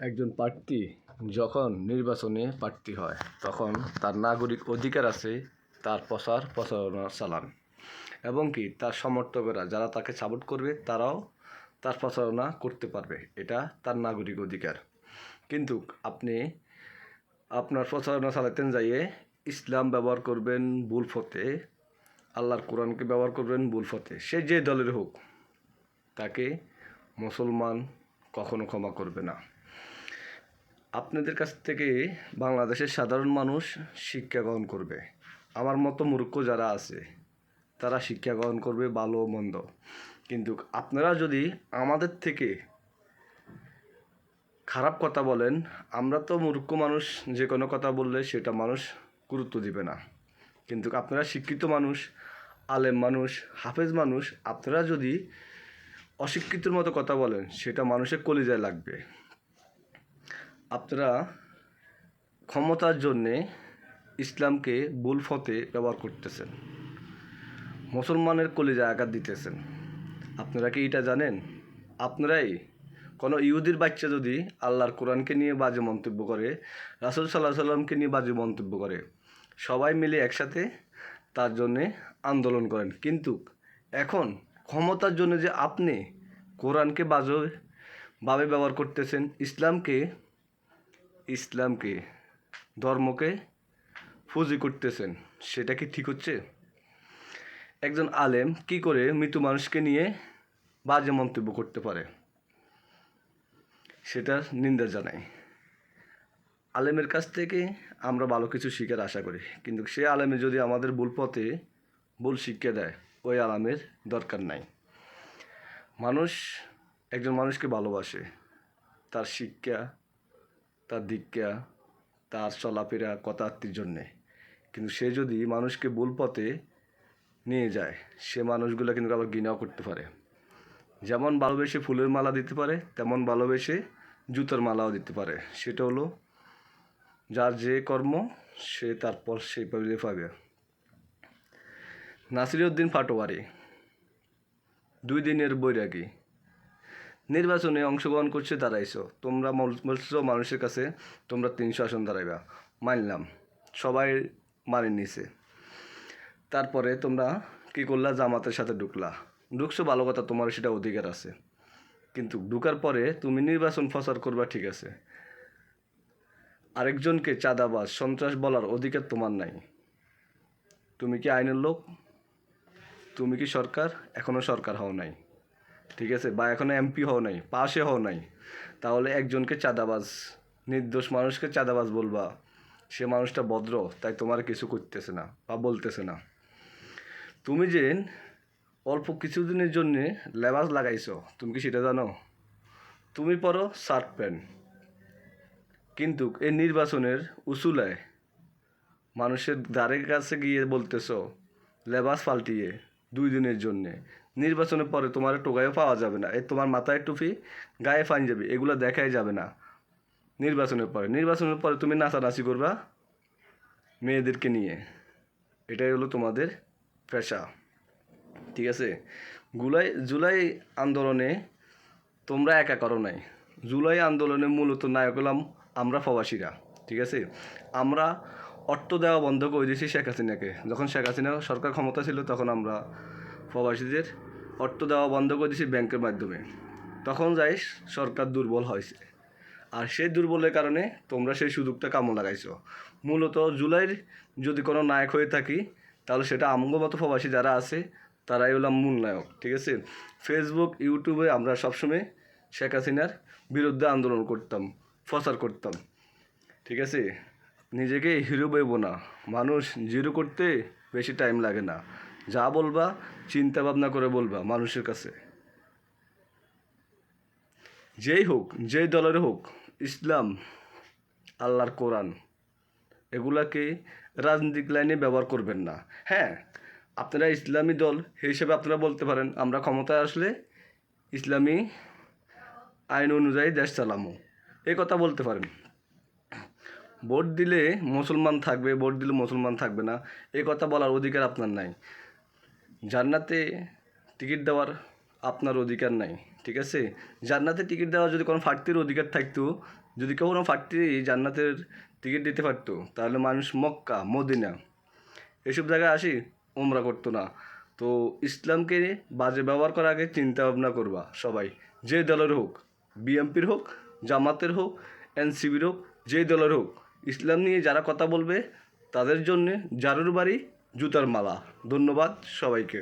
একজন প্রার্থী যখন নির্বাচনে প্রার্থী হয় তখন তার নাগরিক অধিকার আছে তার প্রচারণা চালান এবং কি তার সমর্থকেরা যারা তাকে সাপোর্ট করবে তারাও তার প্রচারণা করতে পারবে, এটা তার নাগরিক অধিকার। কিন্তু আপনি আপনার প্রচারণা চালাতেন যাইয়ে ইসলাম ব্যবহার করবেন ভুল পথে, আল্লাহর কোরআনকে ব্যবহার করবেন ভুল পথে, সে যে দলের হোক তাকে মুসলমান কখনো ক্ষমা করবে না। আপনাদের কাছ থেকে বাংলাদেশের সাধারণ মানুষ শিক্ষা গ্রহণ করবে, আমার মতো মূর্খ যারা আছে তারা শিক্ষা গ্রহণ করবে ভালো মন্দ। কিন্তু আপনারা যদি আমাদের থেকে খারাপ কথা বলেন, আমরা তো মূর্খ মানুষ, যে কোনো কথা বললে সেটা মানুষ গুরুত্ব দিবে না। কিন্তু আপনারা শিক্ষিত মানুষ, আলেম মানুষ, হাফেজ মানুষ, আপনারা যদি অশিক্ষিতর মতো কথা বলেন সেটা মানুষের কলিজায় লাগবে। আপনারা ক্ষমতার জন্যে ইসলামকে ভুল পথে ব্যবহার করতেছেন, মুসলমানের কলিজায় আঘাত দিতেছেন। আপনারা কি এটা জানেন? আপনারাই কোনো ইহুদির বাচ্চা যদি আল্লাহর কোরআনকে নিয়ে বাজে মন্তব্য করে, রাসূল সাল্লাল্লাহু আলাইহি সাল্লামকে নিয়ে বাজে মন্তব্য করে, সবাই মিলে একসাথে তার জন্যে আন্দোলন করেন। কিন্তু এখন ক্ষমতার জন্য যে আপনি কোরআনকে বাজেভাবে ব্যবহার করতেছেন, ইসলামকে ধর্মকে ফুজি করতেছেন, সেটা কি ঠিক হচ্ছে? একজন আলেম কি করে মৃত মানুষকে নিয়ে বাজে মন্তব্য করতে পারে, সেটা নিন্দা জানাই। আলেমের কাছ থেকে আমরা ভালো কিছু শিখার আশা করি, কিন্তু সে আলেমে যদি আমাদের ভুল পথে ভুল শিক্ষা দেয়, ওই আলেমের দরকার নাই। মানুষ একজন মানুষকে ভালোবাসে তার শিক্ষা, তার দীক্ষা, তার চলাফেরা কথাবার্তির জন্যে। কিন্তু সে যদি মানুষকে ভুল পথে নিয়ে যায়, সে মানুষগুলো কিন্তু আবার ঘৃণাও করতে পারে। যেমন ভালোবেসে ফুলের মালা দিতে পারে, তেমন ভালোবেসে জুতোর মালাও দিতে পারে। সেটা হলো যার যে কর্ম সে তারপর সেইভাবে পাবে। নাসিরউদ্দিন পাটোয়ারি 2 দিনের বৈরাগী, নির্বাচনে অংশগ্রহণ করছে, দাঁড়াইছো, তোমরা বলছো মানুষের কাছে তোমরা 300 আসন দাঁড়াইবা, মানলাম, সবাই মানে নিছে। তারপরে তোমরা কী করলা? জামাতের সাথে ঢুকছো, ভালো কথা, তোমার সেটা অধিকার আছে। কিন্তু ঢুকার পরে তুমি নির্বাচন প্রচার করবা, ঠিক আছে, আরেকজনকে চাঁদাবাজ সন্ত্রাস বলার অধিকার তোমার নাই। তুমি কি আইনের লোক? তুমি কি সরকার? এখনও সরকার হও নাই, ঠিক আছে, বা এখনও এমপি হও নাই, পাশে হও নাই। তাহলে একজনকে চাঁদাবাজ, নির্দোষ মানুষকে চাঁদাবাজ বলবা, সে মানুষটা ভদ্র তাই তোমার কিছু করতেছে না বা বলতেছে না। তুমি যে অল্প কিছুদিনের জন্যে লেবাস লাগাইছো, তুমি কি সেটা জানো? তুমি পরো শার্ট প্যান্ট, কিন্তু এই নির্বাচনের উসুলায় মানুষের দ্বারের কাছে গিয়ে বলতেছো লেবাস পাল্টিয়ে 2 দিনের জন্যে। নির্বাচনের পরে তোমার টোকাইও পাওয়া যাবে না, এই তোমার মাথায় টুপি, গায়ে পাঞ্জাবি, এগুলো দেখাই যাবে না। নির্বাচনের পরে তুমি নাচানাচি করবা মেয়েদেরকে নিয়ে, এটাই হলো তোমাদের পেশা, ঠিক আছে। জুলাই আন্দোলনে তোমরা একা করো নাই। জুলাই আন্দোলনে মূলত নায়ক হলাম আমরা প্রবাসীরা, ঠিক আছে। আমরা অর্থ দেওয়া বন্ধ করে দিয়েছি শেখ হাসিনাকে। যখন শেখ হাসিনা সরকার ক্ষমতা ছিল তখন আমরা প্রবাসীদের অর্থ দেওয়া বন্ধ করে দিয়েছি ব্যাংকের মাধ্যমে। তখন যাই সরকার দুর্বল হয়েছে, আর সেই দুর্বলের কারণে তোমরা সেই সুযোগটা কামে লাগাইছো। মূলত জুলাইয়ের যদি কোনো নায়ক হয়ে থাকি তাহলে সেটা আমগো মতো প্রবাসী যারা আছে তারাই হলাম মূল নায়ক, ঠিক আছে। ফেসবুক, ইউটিউবে আমরা সবসময় শেখ হাসিনার বিরুদ্ধে আন্দোলন করতাম, প্রচার করতাম, ঠিক আছে। নিজেকে হিরো বলবো না, মানুষ জিরো করতে বেশি টাইম লাগে না। যা বলবা চিন্তা ভাবনা করে বলবা মানুষের কাছে, যেই হোক, যেই দলের হোক, ইসলাম, আল্লাহর কোরআন, এগুলাকে রাজনৈতিক লাইনে ব্যবহার করবেন না। হ্যাঁ, আপনারা ইসলামী দল হিসেবে আপনারা বলতে পারেন আমরা ক্ষমতায় আসলে ইসলামী আইন অনুযায়ী দেশ চালামো, এই কথা বলতে পারেন। ভোট দিলে মুসলমান থাকবে, ভোট দিলে মুসলমান থাকবে না, এই কথা বলার অধিকার আপনার নাই। জান্নাতে টিকিট দেওয়ার আপনার অধিকার নাই, ঠিক আছে? জান্নাতের টিকিট দেওয়ার যদি কোনো ফাটতির অধিকার থাকতো, যদি কেউ কোনো ফাটতি জান্নাতের টিকিট দিতে পারতো, তাহলে মানুষ মক্কা, মদিনা এসব জায়গায় আসি উমরা করতো না। তো ইসলামকে বাজে ব্যবহার করার আগে চিন্তা ভাবনা করবা সবাই, যে দলের হোক, বিএনপির হোক, জামাতের হোক, এনসিবির হোক, যে দলের হোক, ইসলাম নিয়ে যারা কথা বলবে তাদের জন্যে জারুর বাড়ি জুতার মালা। ধন্যবাদ সবাইকে।